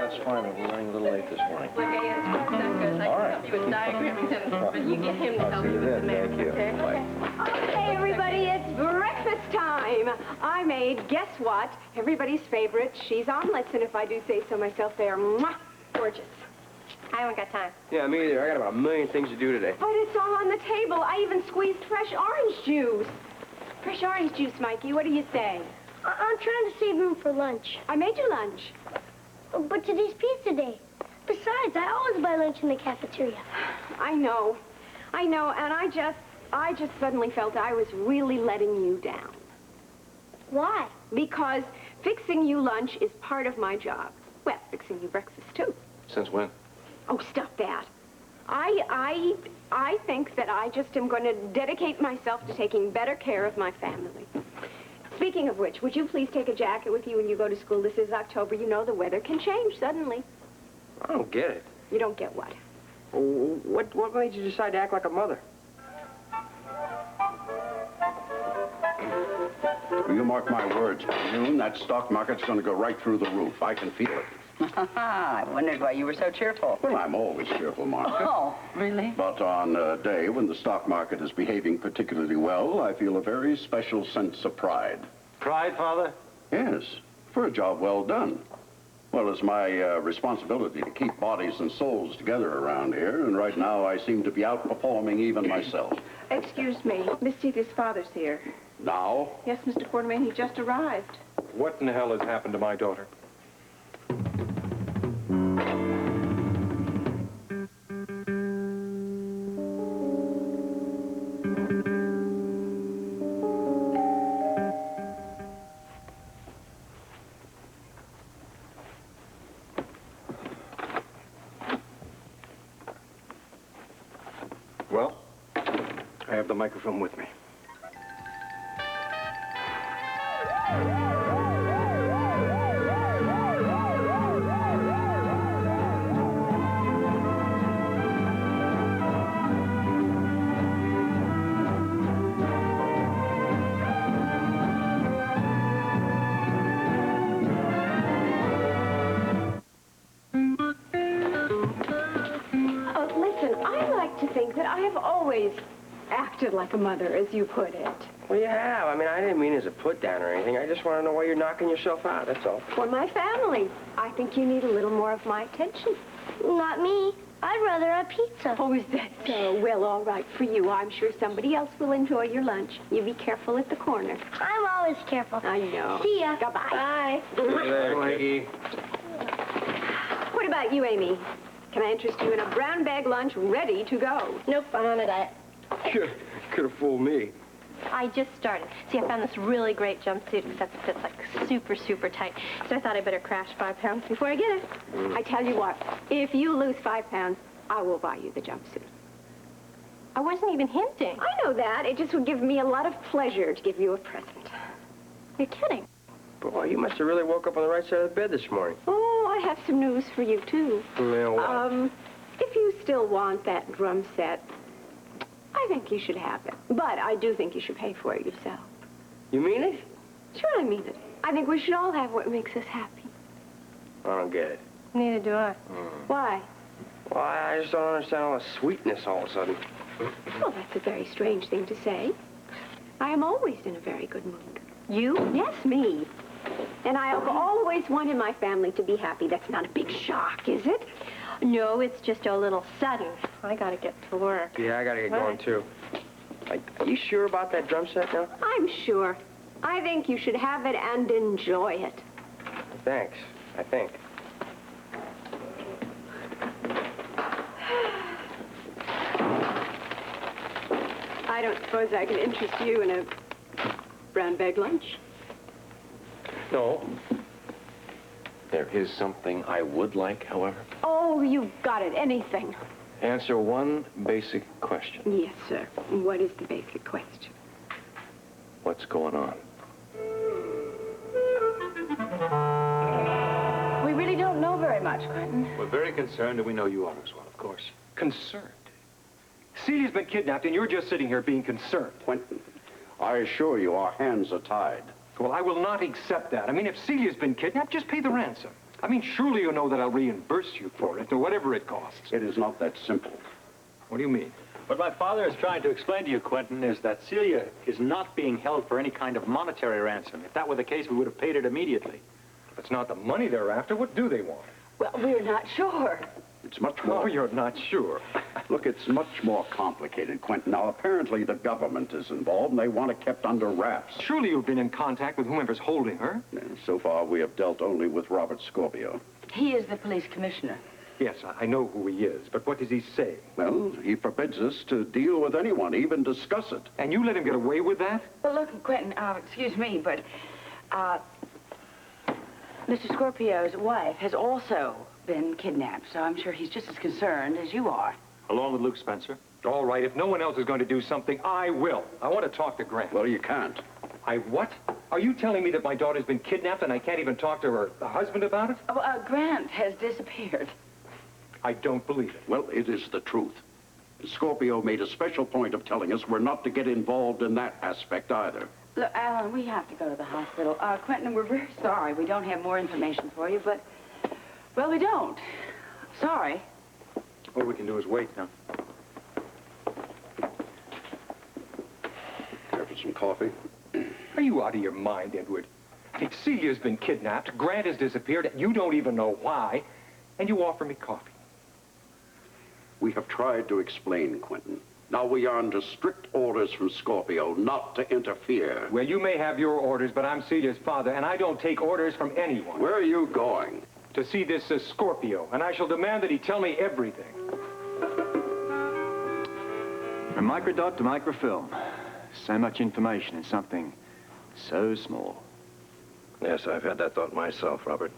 That's fine, but we're running a little late this morning. Look, as far as that goes, I can help you with diagramming them, but you get him to help you with the marriage, okay? Okay, everybody, it's breakfast time. I made, guess what, everybody's favorite, cheese omelets, and if I do say so myself, they are gorgeous. I haven't got time. Yeah, me either. I got about a million things to do today. But it's all on the table. I even squeezed fresh orange juice. Fresh orange juice, Mikey. What do you say? I'm trying to save room for lunch. I made you lunch. But today's pizza day. Besides, I always buy lunch in the cafeteria. I know, and I just suddenly felt I was really letting you down. Why? Because fixing you lunch is part of my job. Well, fixing you breakfast, too. Since when? Oh, stop that. I think that I just am going to dedicate myself to taking better care of my family. Speaking of which, would you please take a jacket with you when you go to school? This is October. You know the weather can change suddenly. I don't get it. You don't get what? What made you decide to act like a mother? Well, you mark my words, June, that stock market's going to go right through the roof. I can feel it. I wondered why you were so cheerful. Well, I'm always cheerful, Martha. Oh, really? But on a day when the stock market is behaving particularly well, I feel a very special sense of pride. Pride, Father? Yes, for a job well done. Well, it's my responsibility to keep bodies and souls together around here, and right now I seem to be outperforming even myself. Excuse me. Miss Celia's father's here. Now? Yes, Mr. Quinton, he just arrived. What in the hell has happened to my daughter? Well, I have the microfilm with me. I have always acted like a mother, as you put it. Well, you have. I mean, I didn't mean as a put down or anything. I just want to know why you're knocking yourself out, that's all. For my family. I think you need a little more of my attention. Not me. I'd rather have pizza. Oh, is that so? Well, all right for you. I'm sure somebody else will enjoy your lunch. You be careful at the corner. I'm always careful. I know. See ya. Goodbye. Bye. There, Peggy. What about you, Amy? Can I interest you in a brown bag lunch ready to go? Nope, I'm on a diet. Could have fooled me. I just started. See, I found this really great jumpsuit, except it fits, like, super, super tight. So I thought I'd better crash 5 pounds before I get it. I tell you what, if you lose 5 pounds, I will buy you the jumpsuit. I wasn't even hinting. I know that. It just would give me a lot of pleasure to give you a present. You're kidding. Boy, you must have really woke up on the right side of the bed this morning. Oh, I have some news for you, too. Well, what? If you still want that drum set, I think you should have it. But I do think you should pay for it yourself. You mean it? Sure, I mean it. I think we should all have what makes us happy. I don't get it. Neither do I. Why? Well, I just don't understand all the sweetness all of a sudden. Well, that's a very strange thing to say. I am always in a very good mood. You? Yes, me. And I have always wanted my family to be happy. That's not a big shock, is it? No, it's just a little sudden. I gotta get to work. Yeah, I gotta get going, too. Are you sure about that drum set now? I'm sure. I think you should have it and enjoy it. Thanks, I think. I don't suppose I can interest you in a brown bag lunch. No. There is something I would like, however. Oh, you've got it. Anything. Answer one basic question. Yes, sir. What is the basic question? What's going on? We really don't know very much, Quinton. We're very concerned, and we know you are as well, of course. Concerned? Celia's been kidnapped, and you're just sitting here being concerned. Quinton, I assure you our hands are tied. Well, I will not accept that. I mean, if Celia's been kidnapped, just pay the ransom. I mean, surely you know that I'll reimburse you for it, or whatever it costs. It is not that simple. What do you mean? What my father is trying to explain to you, Quinton, is that Celia is not being held for any kind of monetary ransom. If that were the case, we would have paid it immediately. If it's not the money they're after, what do they want? Well, we're not sure. It's much Oh, more... you're not sure. Look, it's much more complicated, Quentin. Now, apparently the government is involved, and they want it kept under wraps. Surely you've been in contact with whomever's holding her. So far, we have dealt only with Robert Scorpio. He is the police commissioner. Yes, I know who he is, but what does he say? Well, he forbids us to deal with anyone, even discuss it. And you let him get away with that? Well, look, Quentin, excuse me, but, Mr. Scorpio's wife has also been kidnapped, so I'm sure he's just as concerned as you are. Along with Luke Spencer. All right, if no one else is going to do something, I will. I want to talk to Grant. Well, you can't. I what? Are you telling me that my daughter's been kidnapped and I can't even talk to her husband about it? Oh, Grant has disappeared. I don't believe it. Well, it is the truth. Scorpio made a special point of telling us we're not to get involved in that aspect either. Look, Alan, we have to go to the hospital. Quentin, we're very sorry. We don't have more information for you, but, well, we don't. Sorry. All we can do is wait now. Care for some coffee? Are you out of your mind, Edward? I mean, Celia's been kidnapped, Grant has disappeared, you don't even know why, and you offer me coffee. We have tried to explain, Quentin. Now we are under strict orders from Scorpio not to interfere. Well, you may have your orders, but I'm Celia's father, and I don't take orders from anyone. Where are you going? To see this Scorpio, and I shall demand that he tell me everything. From microdot to microfilm. So much information in something so small. Yes, I've had that thought myself, Robert.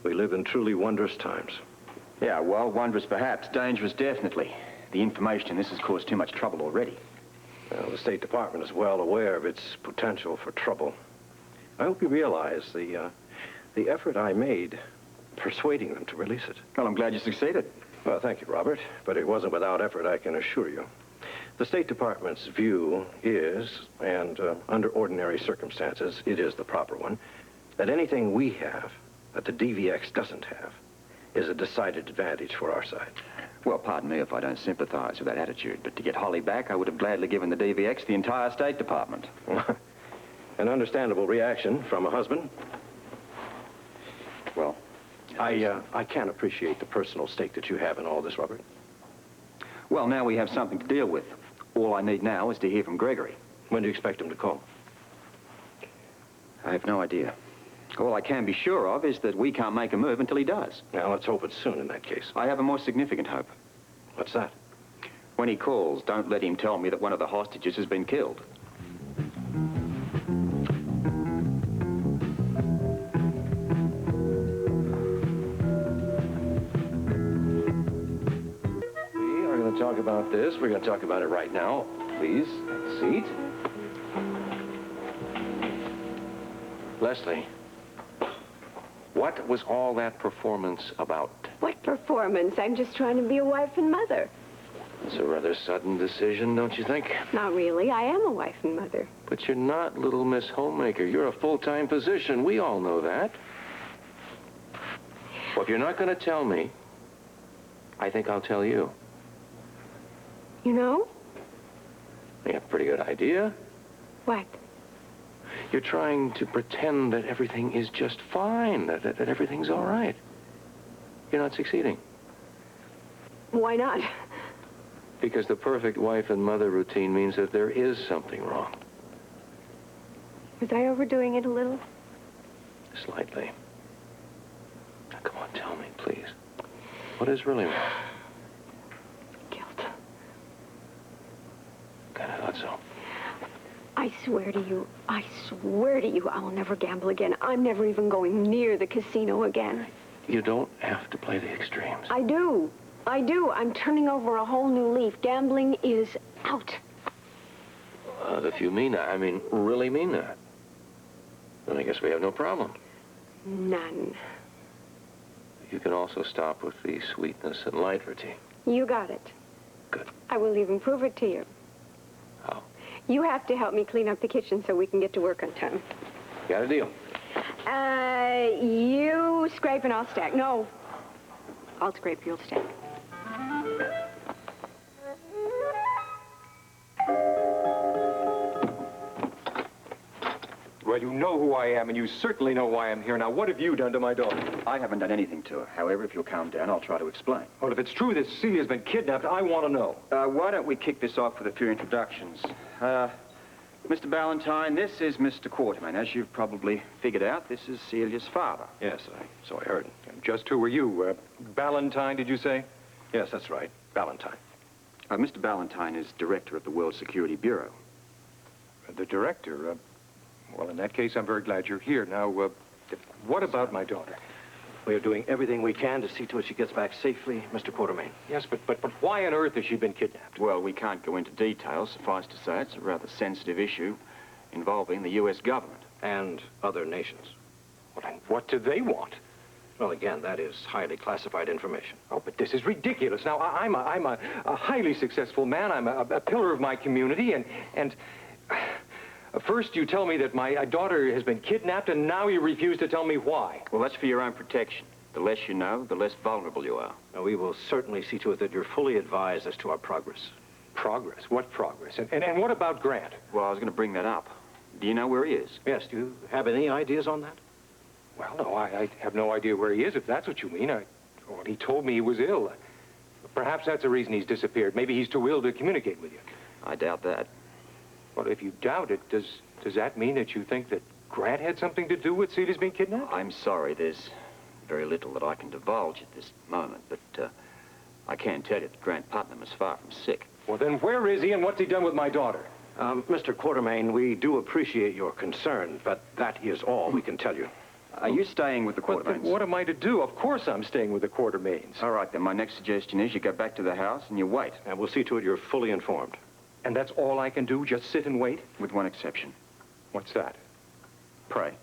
We live in truly wondrous times. Yeah, well, wondrous perhaps, dangerous definitely. The information in this has caused too much trouble already. Well, the State Department is well aware of its potential for trouble. I hope you realize the effort I made persuading them to release it. Well, I'm glad you succeeded. Well, thank you, Robert, but it wasn't without effort, I can assure you. The State Department's view is, and under ordinary circumstances, it is the proper one, that anything we have that the DVX doesn't have is a decided advantage for our side. Well, pardon me if I don't sympathize with that attitude, but to get Holly back, I would have gladly given the DVX the entire State Department. An understandable reaction from a husband. Well, I can't appreciate the personal stake that you have in all this, Robert. well, now we have something to deal with. All I need now is to hear from Gregory. When do you expect him to call? I have no idea. All I can be sure of is that we can't make a move until he does. Now, let's hope it's soon in that case. I have a more significant hope. What's that? When he calls, don't let him tell me that one of the hostages has been killed. We are going to talk about this. We're going to talk about it right now. Please, have a seat. Lesley, what was all that performance about? What performance? I'm just trying to be a wife and mother. It's a rather sudden decision, don't you think? Not really. I am a wife and mother. But you're not Little Miss Homemaker. You're a full-time position. We all know that. Well, if you're not going to tell me, I think I'll tell you. You know? You have a pretty good idea. What? You're trying to pretend that everything is just fine, that everything's all right. You're not succeeding. Why not? Because the perfect wife and mother routine means that there is something wrong. Was I overdoing it a little? Slightly. Now, come on, tell me, please. What is really wrong? Guilt. Kind of thought so. I swear to you, I will never gamble again. I'm never even going near the casino again. You don't have to play the extremes. I do. I'm turning over a whole new leaf. Gambling is out. If you mean that, I mean, really mean that, then I guess we have no problem. None. You can also stop with the sweetness and light routine. You got it. Good. I will even prove it to you. How? You have to help me clean up the kitchen so we can get to work on time. Got a deal. You scrape and I'll stack. No, I'll scrape, you'll stack. Well, you know who I am, and you certainly know why I'm here. Now, what have you done to my daughter? I haven't done anything to her. However, if you'll calm down, I'll try to explain. Well, if it's true that Celia's been kidnapped, I want to know. Why don't we kick this off with a few introductions? Mr. Ballentine, this is Mr. Quinton. As you've probably figured out, this is Celia's father. Yes, so I heard. And just who were you? Ballentine, did you say? Yes, that's right. Ballentine. Mr. Ballentine is director of the World Security Bureau. The director? Well, in that case, I'm very glad you're here. Now, what about my daughter? We are doing everything we can to see to it she gets back safely, Mr. Quatermain. Yes, but why on earth has she been kidnapped? Well, we can't go into details. Suffice to say, it's a rather sensitive issue involving the U.S. government. And other nations. Well, then what do they want? Well, again, that is highly classified information. Oh, but this is ridiculous. Now, I'm a highly successful man. I'm a pillar of my community, and first you tell me that my daughter has been kidnapped, and now you refuse to tell me why. Well, that's for your own protection. The less you know, the less vulnerable you are. Now, we will certainly see to it that you're fully advised as to our progress. Progress? What progress? And what about Grant? Well, I was going to bring that up. Do you know where he is? Yes, do you have any ideas on that? Well, no, I have no idea where he is, if that's what you mean. Well, he told me he was ill. Perhaps that's the reason he's disappeared. Maybe he's too ill to communicate with you. I doubt that. Well, if you doubt it, does that mean that you think that Grant had something to do with Celia's being kidnapped? I'm sorry, there's very little that I can divulge at this moment, but I can tell you that Grant Putnam is far from sick. Well, then where is he and what's he done with my daughter? Mr. Quatermain, we do appreciate your concern, but that is all we can tell you. Are you staying with the Quatermains? What am I to do? Of course I'm staying with the Quatermains. All right, then. My next suggestion is you go back to the house and you wait. And we'll see to it you're fully informed. And that's all I can do? Just sit and wait? With one exception. What's that? Pray.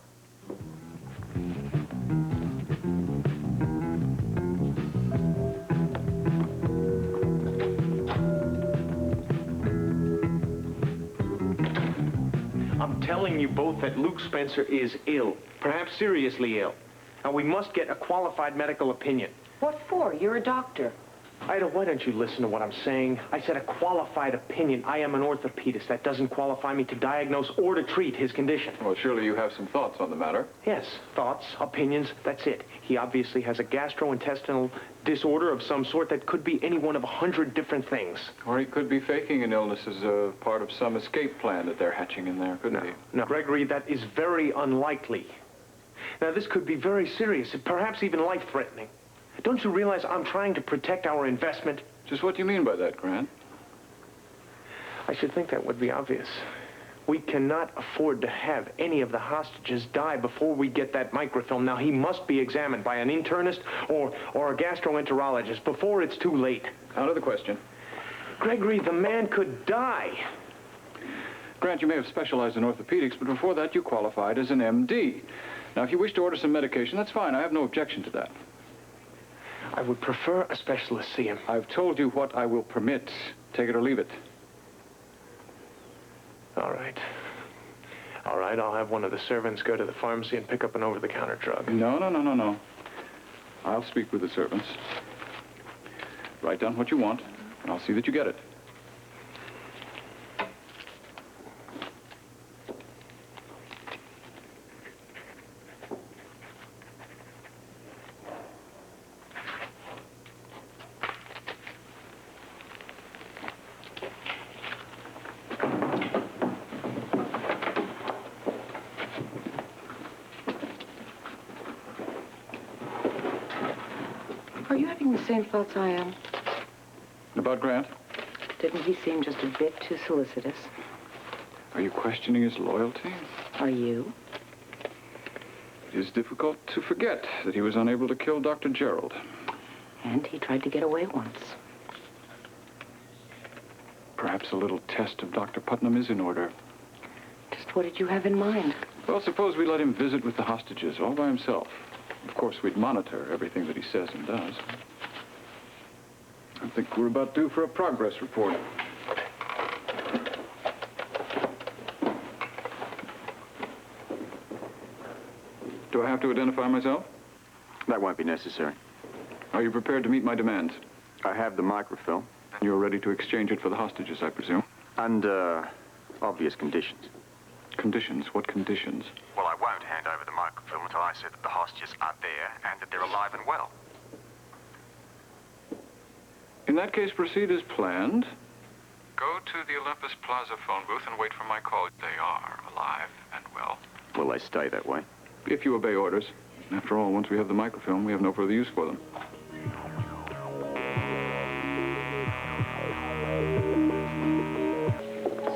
I'm telling you both that Luke Spencer is ill, perhaps seriously ill. Now, we must get a qualified medical opinion. What for? You're a doctor. Ida, why don't you listen to what I'm saying? I said a qualified opinion. I am an orthopedist. That doesn't qualify me to diagnose or to treat his condition. Well, surely you have some thoughts on the matter. Yes, thoughts, opinions, that's it. He obviously has a gastrointestinal disorder of some sort that could be any one of 100 different things. Or he could be faking an illness as a part of some escape plan that they're hatching in there, couldn't he? No, Gregory, that is very unlikely. Now, this could be very serious, perhaps even life-threatening. Don't you realize I'm trying to protect our investment? Just what do you mean by that, Grant? I should think that would be obvious. We cannot afford to have any of the hostages die before we get that microfilm. Now, he must be examined by an internist or a gastroenterologist before it's too late. Out of the question. Gregory, the man could die. Grant, you may have specialized in orthopedics, but before that you qualified as an MD. Now, if you wish to order some medication, that's fine. I have no objection to that. I would prefer a specialist see him. I've told you what I will permit. Take it or leave it. All right. All right, I'll have one of the servants go to the pharmacy and pick up an over-the-counter drug. No. I'll speak with the servants. Write down what you want, and I'll see that you get it. Are you having the same thoughts I am? About Grant? Didn't he seem just a bit too solicitous? Are you questioning his loyalty? Are you? It is difficult to forget that he was unable to kill Dr. Gerald. And he tried to get away once. Perhaps a little test of Dr. Putnam is in order. Just what did you have in mind? Well, suppose we let him visit with the hostages all by himself. Of course, we'd monitor everything that he says and does. I think we're about due for a progress report. Do I have have to identify myself? That won't be necessary. Are you prepared to meet my demands? I have the microfilm. You're ready to exchange it for the hostages, I presume? Under obvious conditions. Conditions? What conditions? Well, I won't hand over the microfilm until I say that the hostages are there and that they're alive and well. In that case, proceed as planned. Go to the Olympus Plaza phone booth and wait for my call. They are alive and well. Will they stay that way? If you obey orders. After all, once we have the microfilm, we have no further use for them.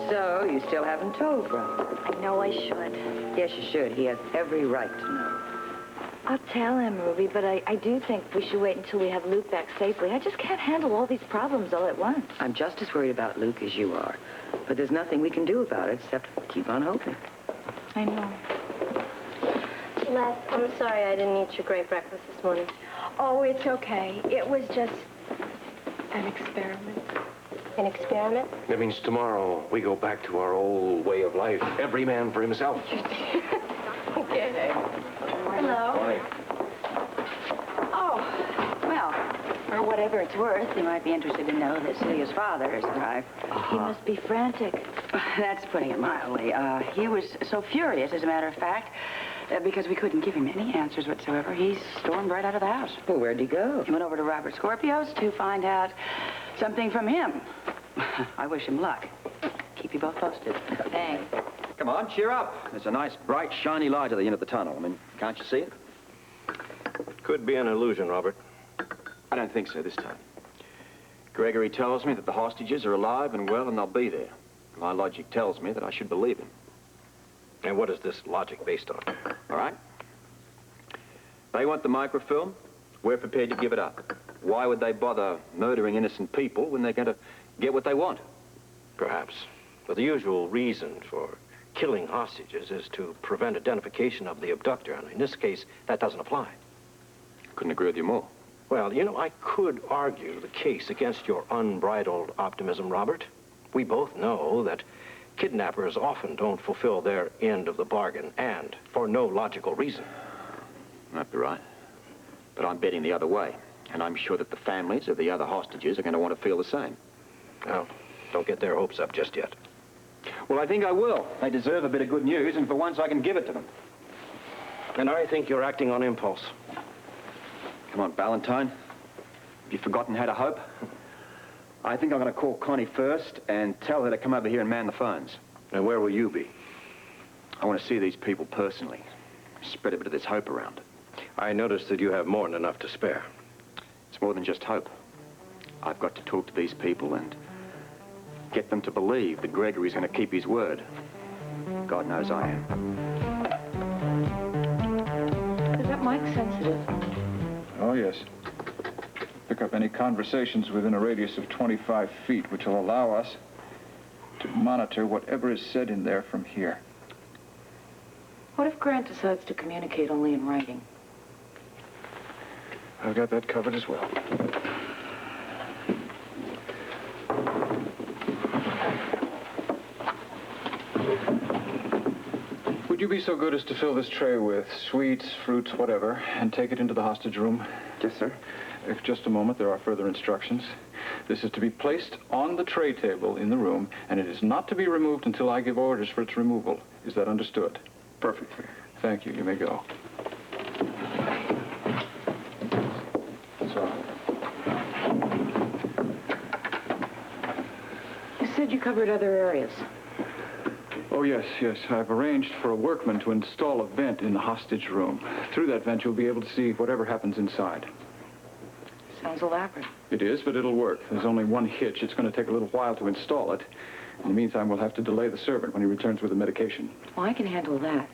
So, you still haven't told Rob? I know I should. Yes, you should. He has every right to know. I'll tell him, Ruby, but I do think we should wait until we have Luke back safely. I just can't handle all these problems all at once. I'm just as worried about Luke as you are. But there's nothing we can do about it except keep on hoping. I know. Les, I'm sorry I didn't eat your great breakfast this morning. Oh, it's okay. It was just an experiment. An experiment? That means tomorrow we go back to our old way of life. Every man for himself. Okay. Hello. Morning. Oh, well, for whatever it's worth, you might be interested to know that Celia's father has arrived. He must be frantic. That's putting it mildly. He was so furious, as a matter of fact, because we couldn't give him any answers whatsoever, he stormed right out of the house. Well, where'd he go? He went over to Robert Scorpio's to find out something from him. I wish him luck. Keep you both posted. Thanks. Come on, cheer up. There's a nice, bright, shiny light at the end of the tunnel. I mean, can't you see it? Could be an illusion, Robert. I don't think so this time. Gregory tells me that the hostages are alive and well and they'll be there. My logic tells me that I should believe him. And what is this logic based on? All right? They want the microfilm. We're prepared to give it up. Why would they bother murdering innocent people when they're going to get what they want? Perhaps. But the usual reason for killing hostages is to prevent identification of the abductor. And in this case, that doesn't apply. Couldn't agree with you more. Well, you know, I could argue the case against your unbridled optimism, Robert. We both know that kidnappers often don't fulfill their end of the bargain, and for no logical reason. Might be right. But I'm betting the other way. And I'm sure that the families of the other hostages are going to want to feel the same. Well, don't get their hopes up just yet. Well, I think I will. They deserve a bit of good news, and for once I can give it to them. And I think you're acting on impulse. Come on, Ballentine. Have you forgotten how to hope? I think I'm going to call Connie first and tell her to come over here and man the phones. And where will you be? I want to see these people personally. Spread a bit of this hope around. I noticed that you have more than enough to spare. It's more than just hope. I've got to talk to these people and get them to believe that Gregory's going to keep his word. God knows I am. Is that mic sensitive? Oh, yes. Pick up any conversations within a radius of 25 feet, which will allow us to monitor whatever is said in there from here. What if Grant decides to communicate only in writing? I've got that covered as well. Would you be so good as to fill this tray with sweets, fruits, whatever, and take it into the hostage room? Yes, sir. If just a moment, there are further instructions. This is to be placed on the tray table in the room, and it is not to be removed until I give orders for its removal. Is that understood? Perfectly. Thank you. You may go. So, You said you covered other areas. oh, yes. I've arranged for a workman to install a vent in the hostage room. Through that vent, you'll be able to see whatever happens inside. Sounds elaborate. It is, but it'll work. There's only one hitch. It's going to take a little while to install it. In the meantime, we'll have to delay the servant when he returns with the medication. Well, I can handle that.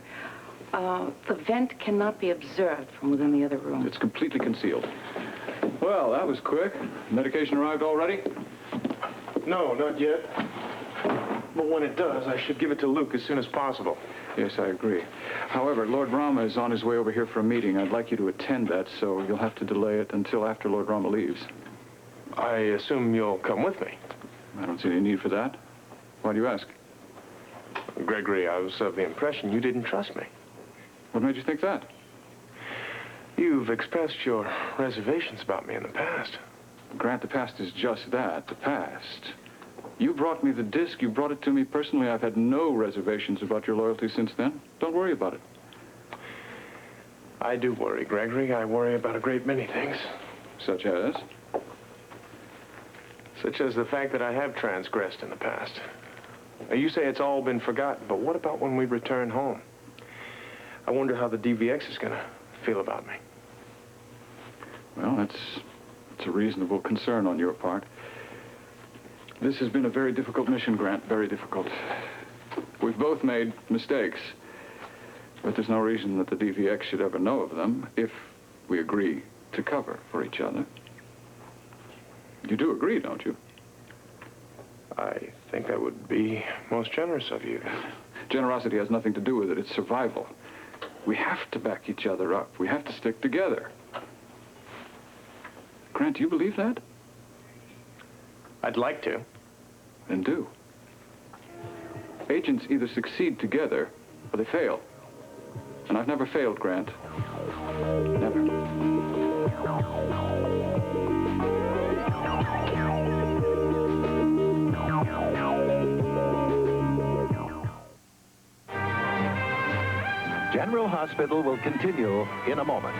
The vent cannot be observed from within the other room. It's completely concealed. Well, that was quick. Medication arrived already? No, not yet. But when it does, I should give it to Luke as soon as possible. Yes, I agree. However, Lord Rama is on his way over here for a meeting. I'd like you to attend that, so you'll have to delay it until after Lord Rama leaves. I assume you'll come with me. I don't see any need for that. Why do you ask? Gregory, I was of the impression you didn't trust me. What made you think that? You've expressed your reservations about me in the past. Grant, the past is just that, the past. You brought me the disc. You brought it to me personally. I've had no reservations about your loyalty since then. Don't worry about it. I do worry, Gregory. I worry about a great many things. Such as? Such as the fact that I have transgressed in the past. Now, you say it's all been forgotten, but what about when we return home? I wonder how the DVX is going to feel about me. Well, that's a reasonable concern on your part. This has been a very difficult mission, Grant, very difficult. We've both made mistakes, but there's no reason that the DVX should ever know of them if we agree to cover for each other. You do agree, don't you? I think that would be most generous of you. Generosity has nothing to do with it. It's survival. We have to back each other up. We have to stick together. Grant, do you believe that? I'd like to. Then do. Agents either succeed together or they fail. And I've never failed, Grant. Never. General Hospital will continue in a moment.